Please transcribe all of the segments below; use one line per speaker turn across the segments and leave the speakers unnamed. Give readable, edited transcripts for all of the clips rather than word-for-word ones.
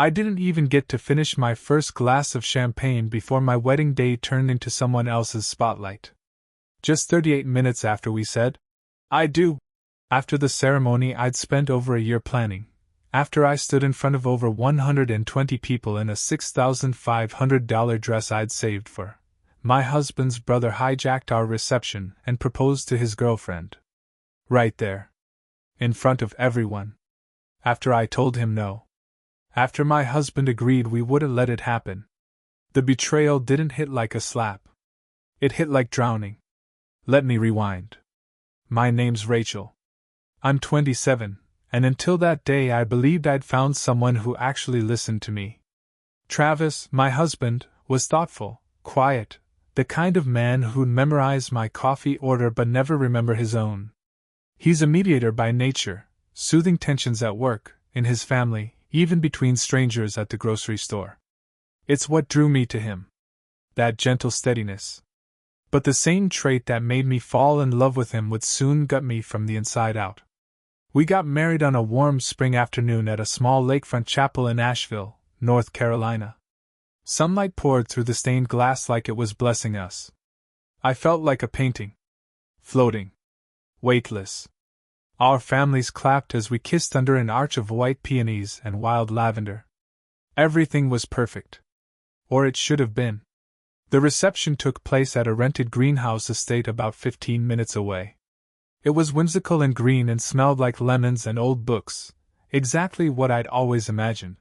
I didn't even get to finish my first glass of champagne before my wedding day turned into someone else's spotlight. Just 38 minutes after we said, "I do," after the ceremony I'd spent over a year planning, after I stood in front of over 120 people in a $6,500 dress I'd saved for, my husband's brother hijacked our reception and proposed to his girlfriend. Right there. In front of everyone. After I told him no. After my husband agreed we wouldn't let it happen. The betrayal didn't hit like a slap. It hit like drowning. Let me rewind. My name's Rachel. I'm 27, and until that day I believed I'd found someone who actually listened to me. Travis, my husband, was thoughtful, quiet, the kind of man who'd memorize my coffee order but never remember his own. He's a mediator by nature, soothing tensions at work, in his family, even between strangers at the grocery store. It's what drew me to him. That gentle steadiness. But the same trait that made me fall in love with him would soon gut me from the inside out. We got married on a warm spring afternoon at a small lakefront chapel in Asheville, North Carolina. Sunlight poured through the stained glass like it was blessing us. I felt like a painting. Floating. Weightless. Our families clapped as we kissed under an arch of white peonies and wild lavender. Everything was perfect. Or it should have been. The reception took place at a rented greenhouse estate about 15 minutes away. It was whimsical and green and smelled like lemons and old books, exactly what I'd always imagined.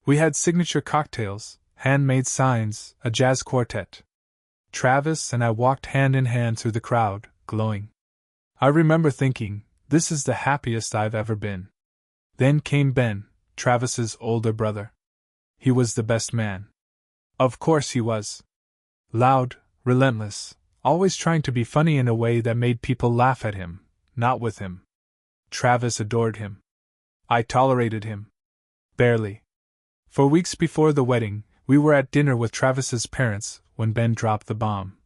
We had signature cocktails, handmade signs, a jazz quartet. Travis and I walked hand in hand through the crowd, glowing. I remember thinking, this is the happiest I've ever been. Then came Ben, Travis's older brother. He was the best man. Of course he was. Loud, relentless, always trying to be funny in a way that made people laugh at him, not with him. Travis adored him. I tolerated him. Barely. For weeks before the wedding, we were at dinner with Travis's parents when Ben dropped the bomb.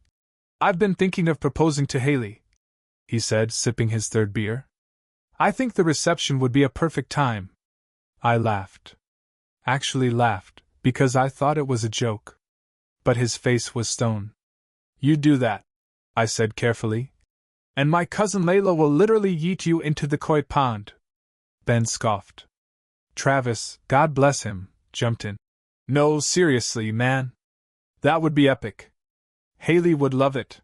"I've been thinking of proposing to Haley," he said, sipping his third beer. "I think the reception would be a perfect time." I laughed. Actually laughed, because I thought it was a joke. But his face was stone. "You do that," I said carefully, "and my cousin Layla will literally yeet you into the koi pond." Ben scoffed. Travis, God bless him, jumped in. "No, seriously, man. That would be epic. Haley would love it."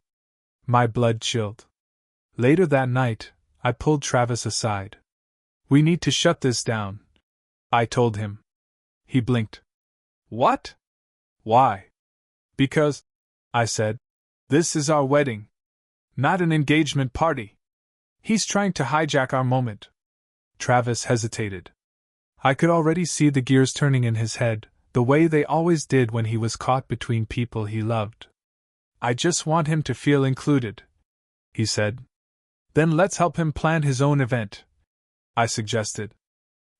My blood chilled. Later that night, I pulled Travis aside. "We need to shut this down," I told him. He blinked. "What? Why?" "Because," I said, "this is our wedding. Not an engagement party. He's trying to hijack our moment." Travis hesitated. I could already see the gears turning in his head, the way they always did when he was caught between people he loved. "I just want him to feel included," he said. "Then let's help him plan his own event," I suggested.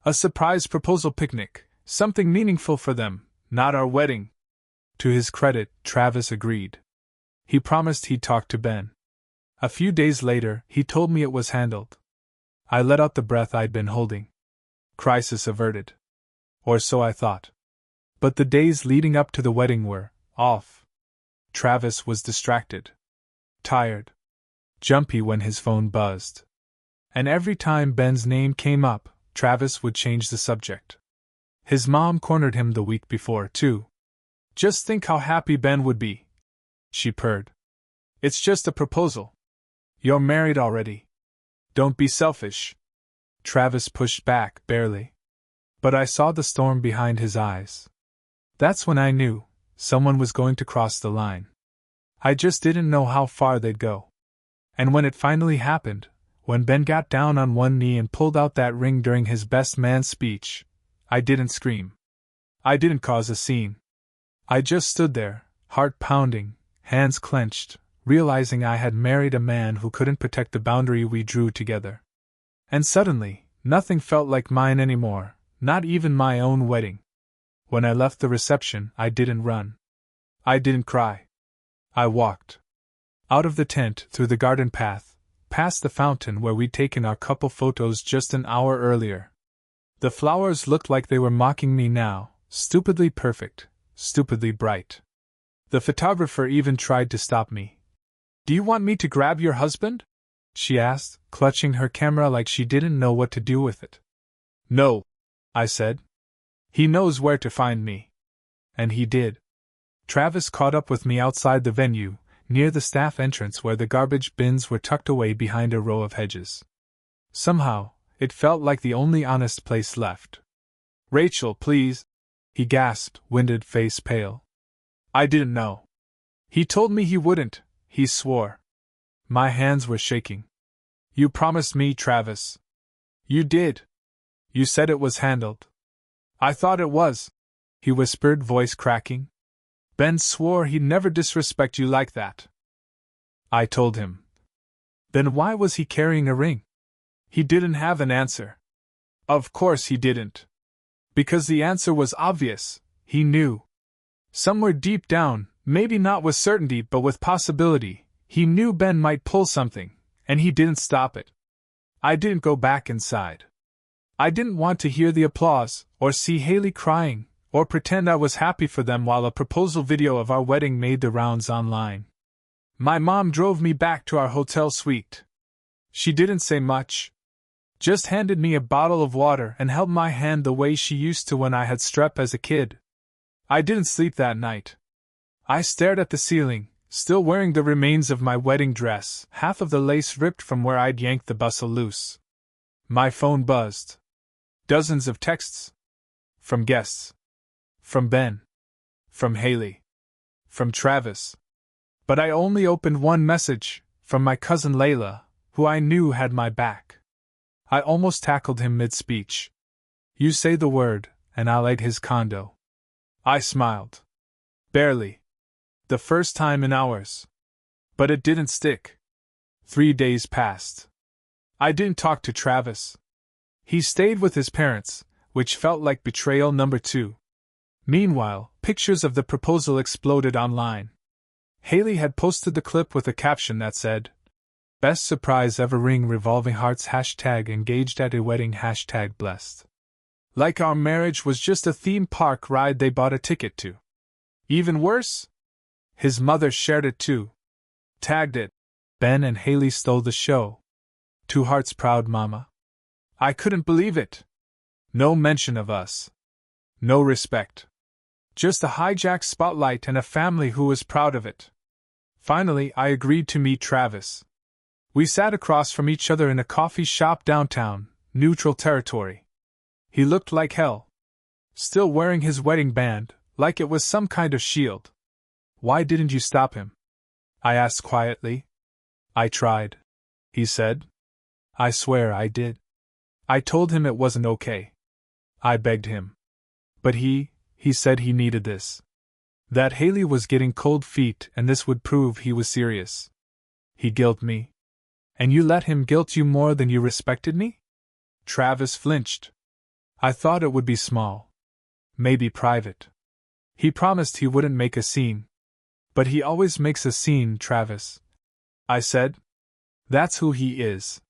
"A surprise proposal picnic, something meaningful for them, not our wedding." To his credit, Travis agreed. He promised he'd talk to Ben. A few days later, he told me it was handled. I let out the breath I'd been holding. Crisis averted. Or so I thought. But the days leading up to the wedding were off. Travis was distracted. Tired. Jumpy when his phone buzzed. And every time Ben's name came up, Travis would change the subject. His mom cornered him the week before, too. "Just think how happy Ben would be," she purred. "It's just a proposal. You're married already. Don't be selfish." Travis pushed back, barely. But I saw the storm behind his eyes. That's when I knew someone was going to cross the line. I just didn't know how far they'd go. And when it finally happened, when Ben got down on one knee and pulled out that ring during his best man speech, I didn't scream. I didn't cause a scene. I just stood there, heart pounding, hands clenched, realizing I had married a man who couldn't protect the boundary we drew together. And suddenly, nothing felt like mine anymore, not even my own wedding. When I left the reception, I didn't run. I didn't cry. I walked. Out of the tent, through the garden path, past the fountain where we'd taken our couple photos just an hour earlier. The flowers looked like they were mocking me now, Stupidly perfect, stupidly bright. The photographer even tried to stop me. Do you want me to grab your husband? She asked, clutching her camera like she didn't know what to do with it. No, I said. He knows where to find me. And he did. Travis caught up with me outside the venue, near the staff entrance where the garbage bins were tucked away behind a row of hedges. Somehow, it felt like the only honest place left. Rachel, please, he gasped, winded, face pale. I didn't know. He told me he wouldn't, he swore. My hands were shaking. You promised me, Travis. You did. You said it was handled. I thought it was, he whispered, voice cracking. Ben swore he'd never disrespect you like that. I told him. Then why was he carrying a ring? He didn't have an answer. Of course he didn't. Because the answer was obvious, he knew. Somewhere deep down, maybe not with certainty but with possibility, he knew Ben might pull something, and he didn't stop it. I didn't go back inside. I didn't want to hear the applause, or see Haley crying, or pretend I was happy for them while a proposal video of our wedding made the rounds online. My mom drove me back to our hotel suite. She didn't say much. Just handed me a bottle of water and held my hand the way she used to when I had strep as a kid. I didn't sleep that night. I stared at the ceiling, still wearing the remains of my wedding dress, half of the lace ripped from where I'd yanked the bustle loose. My phone buzzed. Dozens of texts. From guests. From Ben. From Haley. From Travis. But I only opened one message, from my cousin Layla, who I knew had my back. I almost tackled him mid-speech. You say the word, and I'll egg his condo. I smiled. Barely. The first time in hours. But it didn't stick. 3 days passed. I didn't talk to Travis. He stayed with his parents, which felt like betrayal number 2. Meanwhile, pictures of the proposal exploded online. Haley had posted the clip with a caption that said, Best surprise ever ring revolving hearts #engaged at a wedding #blessed. Like our marriage was just a theme park ride they bought a ticket to. Even worse? His mother shared it too. Tagged it. Ben and Haley stole the show. 2 hearts proud mama. I couldn't believe it. No mention of us. No respect. Just a hijack spotlight and a family who was proud of it. Finally, I agreed to meet Travis. We sat across from each other in a coffee shop downtown, neutral territory. He looked like hell. Still wearing his wedding band, like it was some kind of shield. Why didn't you stop him? I asked quietly. I tried, he said. I swear I did. I told him it wasn't okay. I begged him. But he said he needed this. That Haley was getting cold feet and this would prove he was serious. He guilted me. And you let him guilt you more than you respected me? Travis flinched. I thought it would be small. Maybe private. He promised he wouldn't make a scene. But he always makes a scene, Travis. I said. That's who he is.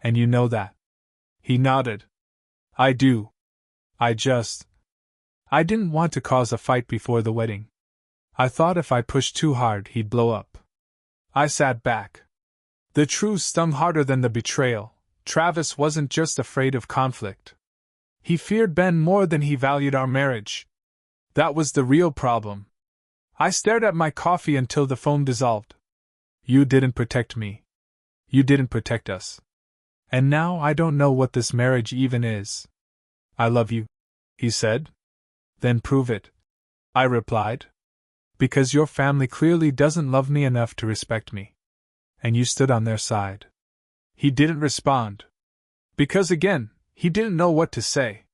And you know that. He nodded. I do. I didn't want to cause a fight before the wedding. I thought if I pushed too hard he'd blow up. I sat back. The truth stung harder than the betrayal. Travis wasn't just afraid of conflict. He feared Ben more than he valued our marriage. That was the real problem. I stared at my coffee until the foam dissolved. You didn't protect me. You didn't protect us. And now I don't know what this marriage even is. I love you, he said. Then prove it, I replied. Because your family clearly doesn't love me enough to respect me. And you stood on their side. He didn't respond. Because again, he didn't know what to say.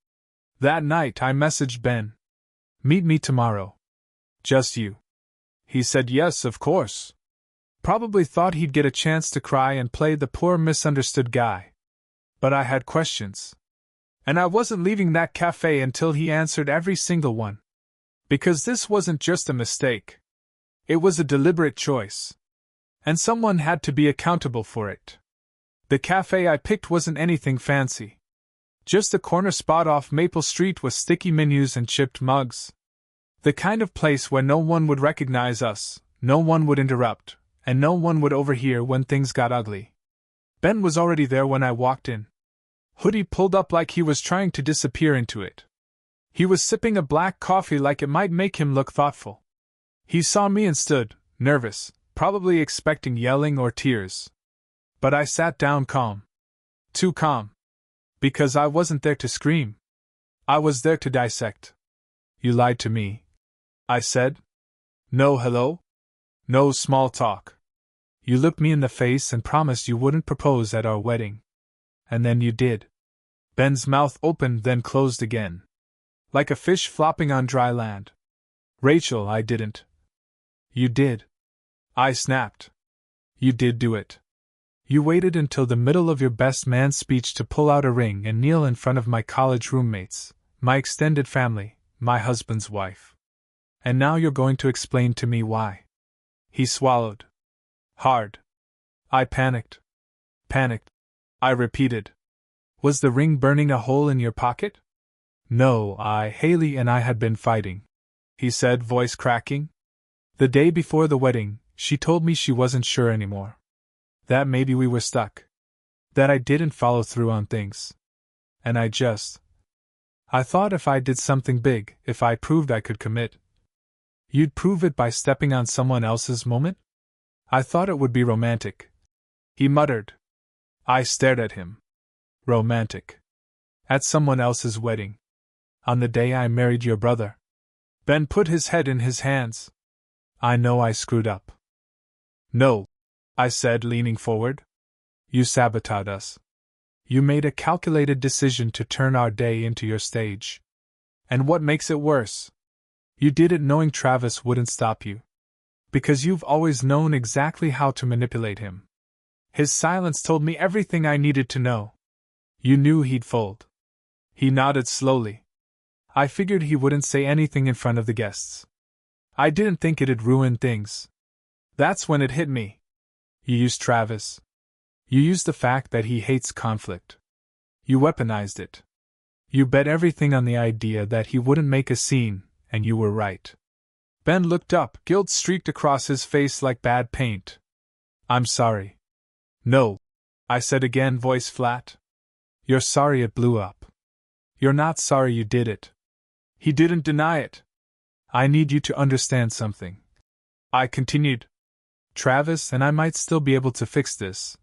That night I messaged Ben. Meet me tomorrow. Just you. He said yes, of course. Probably thought he'd get a chance to cry and play the poor misunderstood guy. But I had questions. And I wasn't leaving that cafe until he answered every single one. Because this wasn't just a mistake. It was a deliberate choice. And someone had to be accountable for it. The cafe I picked wasn't anything fancy. Just a corner spot off Maple Street with sticky menus and chipped mugs. The kind of place where no one would recognize us, no one would interrupt, and no one would overhear when things got ugly. Ben was already there when I walked in. Hoodie pulled up like he was trying to disappear into it. He was sipping a black coffee like it might make him look thoughtful. He saw me and stood, nervous, probably expecting yelling or tears. But I sat down calm. Too calm. Because I wasn't there to scream. I was there to dissect. You lied to me, I said. No hello? No small talk. You looked me in the face and promised you wouldn't propose at our wedding. And then you did. Ben's mouth opened then closed again. Like a fish flopping on dry land. Rachel, I didn't. You did. I snapped. You did do it. You waited until the middle of your best man speech to pull out a ring and kneel in front of my college roommates, my extended family, my husband's wife. And now you're going to explain to me why. He swallowed. Hard. I panicked. Panicked. I repeated. Was the ring burning a hole in your pocket? No, Haley and I had been fighting, he said, voice cracking. The day before the wedding, she told me she wasn't sure anymore. That maybe we were stuck. That I didn't follow through on things. And I thought if I did something big, if I proved I could commit. You'd prove it by stepping on someone else's moment? I thought it would be romantic. He muttered. I stared at him. Romantic. At someone else's wedding. On the day I married your brother. Ben put his head in his hands. I know I screwed up. No, I said, leaning forward. You sabotaged us. You made a calculated decision to turn our day into your stage. And what makes it worse? You did it knowing Travis wouldn't stop you. Because you've always known exactly how to manipulate him. His silence told me everything I needed to know. You knew he'd fold. He nodded slowly. I figured he wouldn't say anything in front of the guests. I didn't think it'd ruin things. That's when it hit me. You used Travis. You used the fact that he hates conflict. You weaponized it. You bet everything on the idea that he wouldn't make a scene, and you were right. Ben looked up, guilt streaked across his face like bad paint. I'm sorry. No, I said again, voice flat. You're sorry it blew up. You're not sorry you did it. He didn't deny it. I need you to understand something. I continued. Travis and I might still be able to fix this,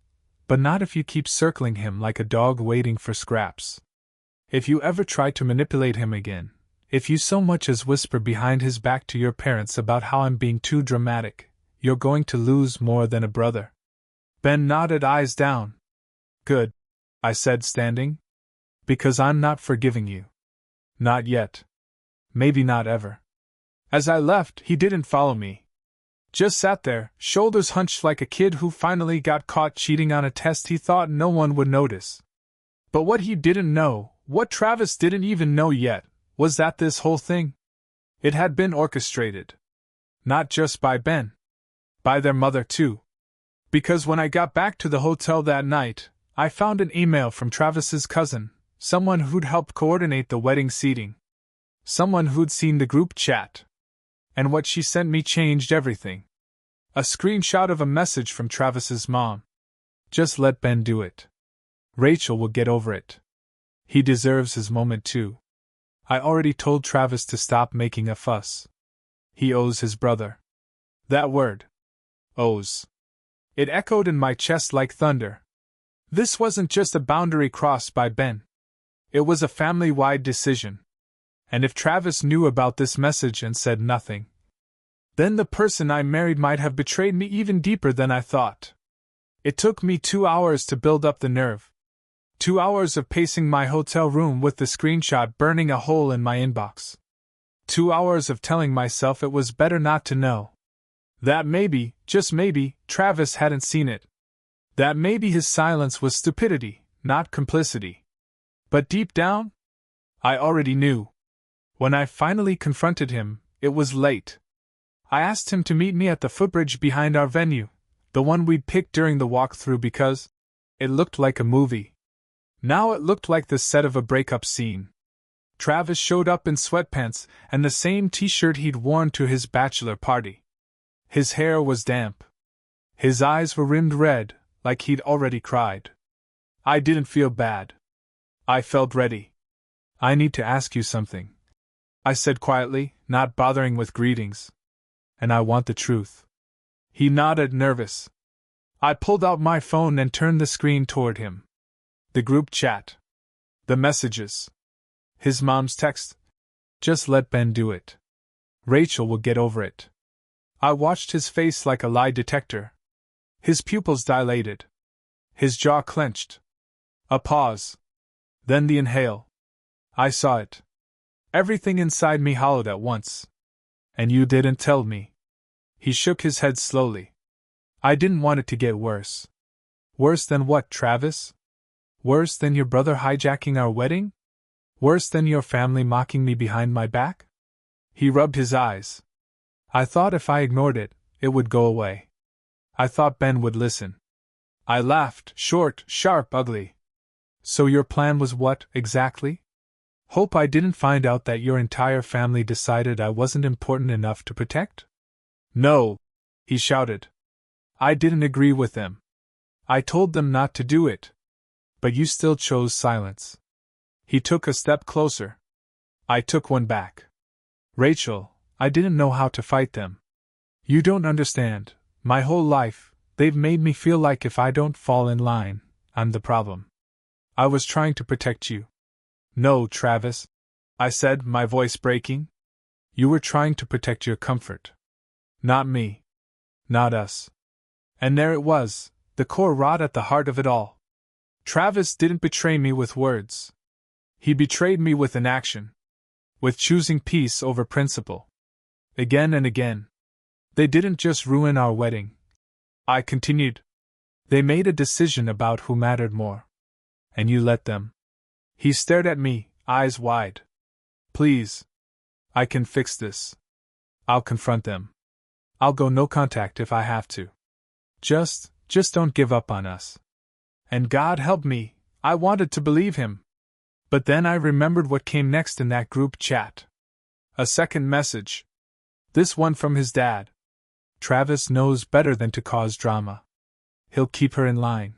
but not if you keep circling him like a dog waiting for scraps. If you ever try to manipulate him again, if you so much as whisper behind his back to your parents about how I'm being too dramatic, you're going to lose more than a brother. Ben nodded, eyes down. Good, I said, standing. Because I'm not forgiving you. Not yet. Maybe not ever. As I left, he didn't follow me. Just sat there, shoulders hunched like a kid who finally got caught cheating on a test he thought no one would notice. But what he didn't know, what Travis didn't even know yet, was that this whole thing, it had been orchestrated. Not just by Ben. By their mother too. Because when I got back to the hotel that night, I found an email from Travis's cousin, someone who'd helped coordinate the wedding seating. Someone who'd seen the group chat. And what she sent me changed everything. A screenshot of a message from Travis's mom. Just let Ben do it. Rachel will get over it. He deserves his moment too. I already told Travis to stop making a fuss. He owes his brother. That word. Owes. It echoed in my chest like thunder. This wasn't just a boundary crossed by Ben. It was a family-wide decision. And if Travis knew about this message and said nothing, then the person I married might have betrayed me even deeper than I thought. It took me 2 hours to build up the nerve. 2 hours of pacing my hotel room with the screenshot burning a hole in my inbox. 2 hours of telling myself it was better not to know. That maybe, just maybe, Travis hadn't seen it. That maybe his silence was stupidity, not complicity. But deep down, I already knew. When I finally confronted him, it was late. I asked him to meet me at the footbridge behind our venue, the one we'd picked during the walkthrough because it looked like a movie. Now it looked like the set of a breakup scene. Travis showed up in sweatpants and the same t-shirt he'd worn to his bachelor party. His hair was damp. His eyes were rimmed red, like he'd already cried. I didn't feel bad. I felt ready. I need to ask you something, I said quietly, not bothering with greetings. And I want the truth. He nodded, nervous. I pulled out my phone and turned the screen toward him. The group chat. The messages. His mom's text. Just let Ben do it. Rachel will get over it. I watched his face like a lie detector. His pupils dilated. His jaw clenched. A pause. Then the inhale. I saw it. Everything inside me hollowed at once. And you didn't tell me. He shook his head slowly. I didn't want it to get worse. Worse than what, Travis? Worse than your brother hijacking our wedding? Worse than your family mocking me behind my back? He rubbed his eyes. I thought if I ignored it, it would go away. I thought Ben would listen. I laughed, short, sharp, ugly. So your plan was what, exactly? Hope I didn't find out that your entire family decided I wasn't important enough to protect? No, he shouted. I didn't agree with them. I told them not to do it. But you still chose silence. He took a step closer. I took one back. Rachel, I didn't know how to fight them. You don't understand. My whole life, they've made me feel like if I don't fall in line, I'm the problem. I was trying to protect you. No, Travis, I said, my voice breaking. You were trying to protect your comfort. Not me. Not us. And there it was, the core rot at the heart of it all. Travis didn't betray me with words. He betrayed me with inaction. With choosing peace over principle. Again and again. They didn't just ruin our wedding. I continued. They made a decision about who mattered more. And you let them. He stared at me, eyes wide. Please. I can fix this. I'll confront them. I'll go no contact if I have to. Just don't give up on us. And God help me, I wanted to believe him. But then I remembered what came next in that group chat. A second message. This one from his dad. Travis knows better than to cause drama. He'll keep her in line.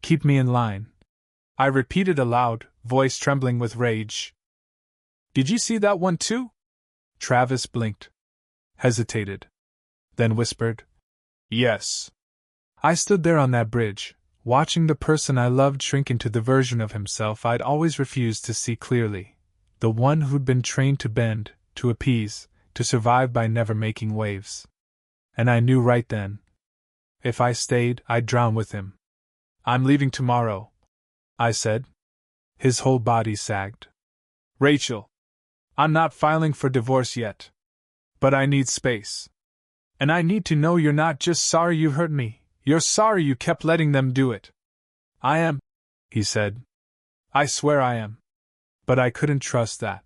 Keep me in line. I repeated aloud, voice trembling with rage. Did you see that one too? Travis blinked. Hesitated. Then whispered. Yes. I stood there on that bridge, watching the person I loved shrink into the version of himself I'd always refused to see clearly. The one who'd been trained to bend, to appease, to survive by never making waves. And I knew right then. If I stayed, I'd drown with him. I'm leaving tomorrow, I said. His whole body sagged. Rachel, I'm not filing for divorce yet. But I need space. And I need to know you're not just sorry you hurt me, you're sorry you kept letting them do it. I am, he said. I swear I am. But I couldn't trust that.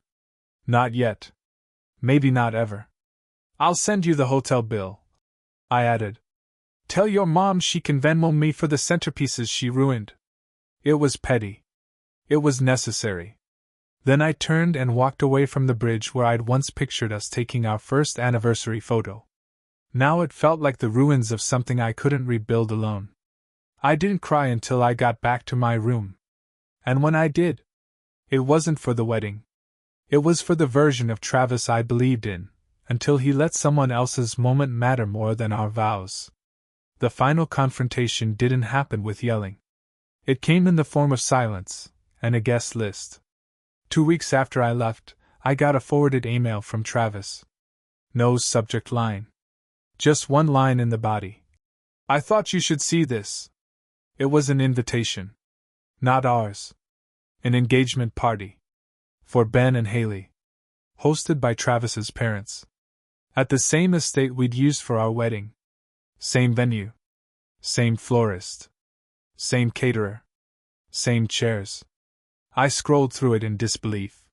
Not yet. Maybe not ever. I'll send you the hotel bill, I added. Tell your mom she can Venmo me for the centerpieces she ruined. It was petty. It was necessary. Then I turned and walked away from the bridge where I'd once pictured us taking our first anniversary photo. Now it felt like the ruins of something I couldn't rebuild alone. I didn't cry until I got back to my room. And when I did, it wasn't for the wedding. It was for the version of Travis I believed in, until he let someone else's moment matter more than our vows. The final confrontation didn't happen with yelling. It came in the form of silence, and a guest list. 2 weeks after I left, I got a forwarded email from Travis. No subject line. Just one line in the body. I thought you should see this. It was an invitation. Not ours. An engagement party. For Ben and Haley. Hosted by Travis's parents. At the same estate we'd used for our wedding. Same venue. Same florist. Same caterer. Same chairs. I scrolled through it in disbelief.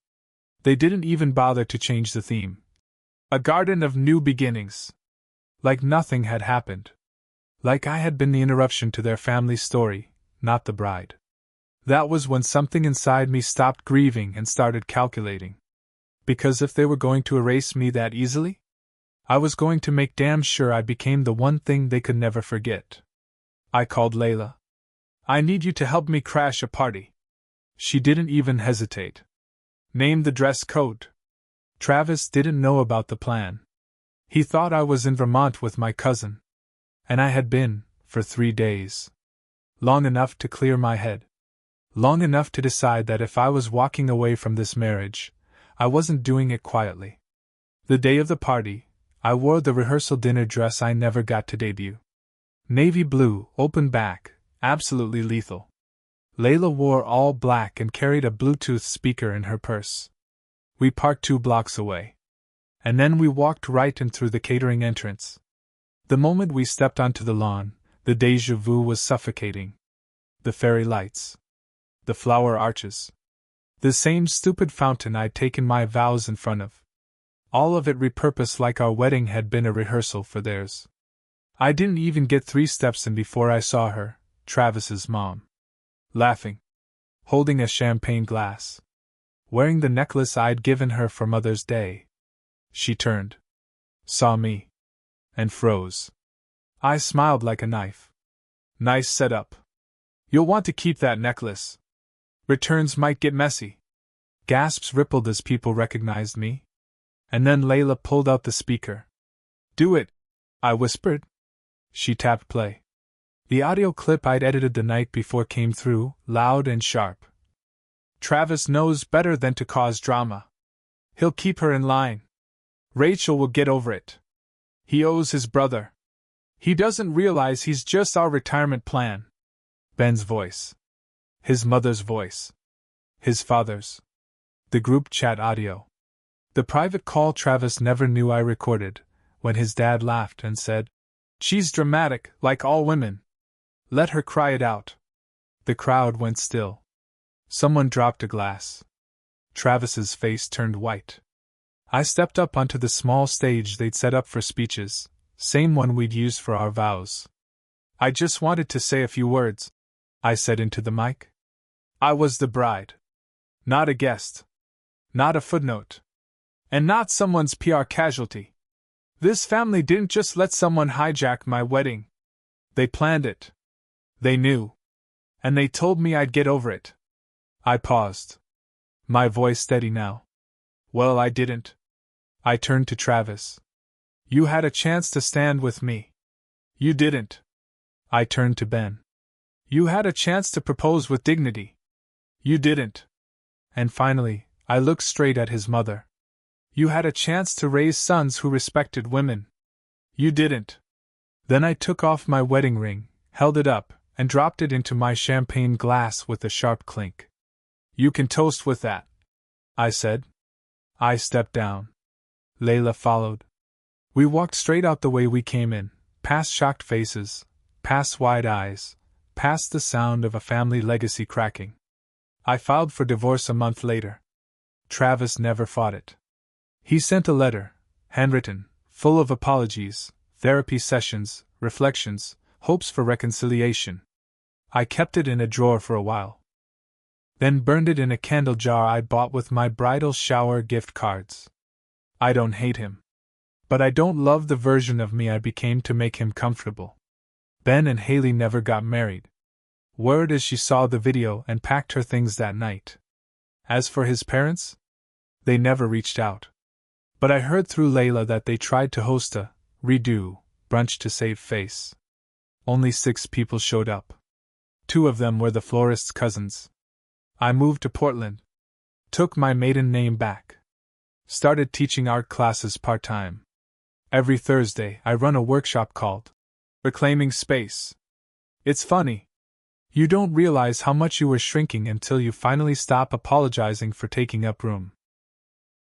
They didn't even bother to change the theme. A garden of new beginnings. Like nothing had happened. Like I had been the interruption to their family story, not the bride. That was when something inside me stopped grieving and started calculating. Because if they were going to erase me that easily, I was going to make damn sure I became the one thing they could never forget. I called Layla. I need you to help me crash a party. She didn't even hesitate. Name the dress code. Travis didn't know about the plan. He thought I was in Vermont with my cousin. And I had been, for 3 days. Long enough to clear my head. Long enough to decide that if I was walking away from this marriage, I wasn't doing it quietly. The day of the party, I wore the rehearsal dinner dress I never got to debut. Navy blue, open back, absolutely lethal. Layla wore all black and carried a Bluetooth speaker in her purse. We parked 2 blocks away. And then we walked right in through the catering entrance. The moment we stepped onto the lawn, the déjà vu was suffocating. The fairy lights. The flower arches. The same stupid fountain I'd taken my vows in front of. All of it repurposed like our wedding had been a rehearsal for theirs. I didn't even get 3 steps in before I saw her, Travis's mom. Laughing. Holding a champagne glass. Wearing the necklace I'd given her for Mother's Day. She turned. Saw me. And froze. I smiled like a knife. Nice setup. You'll want to keep that necklace. Returns might get messy. Gasps rippled as people recognized me. And then Layla pulled out the speaker. Do it, I whispered. She tapped play. The audio clip I'd edited the night before came through, loud and sharp. Travis knows better than to cause drama. He'll keep her in line. Rachel will get over it. He owes his brother. He doesn't realize he's just our retirement plan. Ben's voice. His mother's voice. His father's. The group chat audio. The private call Travis never knew I recorded, when his dad laughed and said, "She's dramatic, like all women. Let her cry it out." The crowd went still. Someone dropped a glass. Travis's face turned white. I stepped up onto the small stage they'd set up for speeches, same one we'd used for our vows. "I just wanted to say a few words," I said into the mic. I was the bride. Not a guest. Not a footnote. And not someone's PR casualty. This family didn't just let someone hijack my wedding. They planned it. They knew. And they told me I'd get over it. I paused. My voice steady now. Well, I didn't. I turned to Travis. You had a chance to stand with me. You didn't. I turned to Ben. You had a chance to propose with dignity. You didn't. And finally, I looked straight at his mother. You had a chance to raise sons who respected women. You didn't. Then I took off my wedding ring, held it up, and dropped it into my champagne glass with a sharp clink. You can toast with that, I said. I stepped down. Layla followed. We walked straight out the way we came in, past shocked faces, past wide eyes, past the sound of a family legacy cracking. I filed for divorce a month later. Travis never fought it. He sent a letter, handwritten, full of apologies, therapy sessions, reflections, hopes for reconciliation. I kept it in a drawer for a while. Then burned it in a candle jar I bought with my bridal shower gift cards. I don't hate him. But I don't love the version of me I became to make him comfortable. Ben and Haley never got married. Word is she saw the video and packed her things that night. As for his parents, they never reached out. But I heard through Layla that they tried to host a redo brunch to save face. Only 6 people showed up. 2 of them were the florist's cousins. I moved to Portland. Took my maiden name back. Started teaching art classes part-time. Every Thursday I run a workshop called Reclaiming Space. It's funny. You don't realize how much you were shrinking until you finally stop apologizing for taking up room.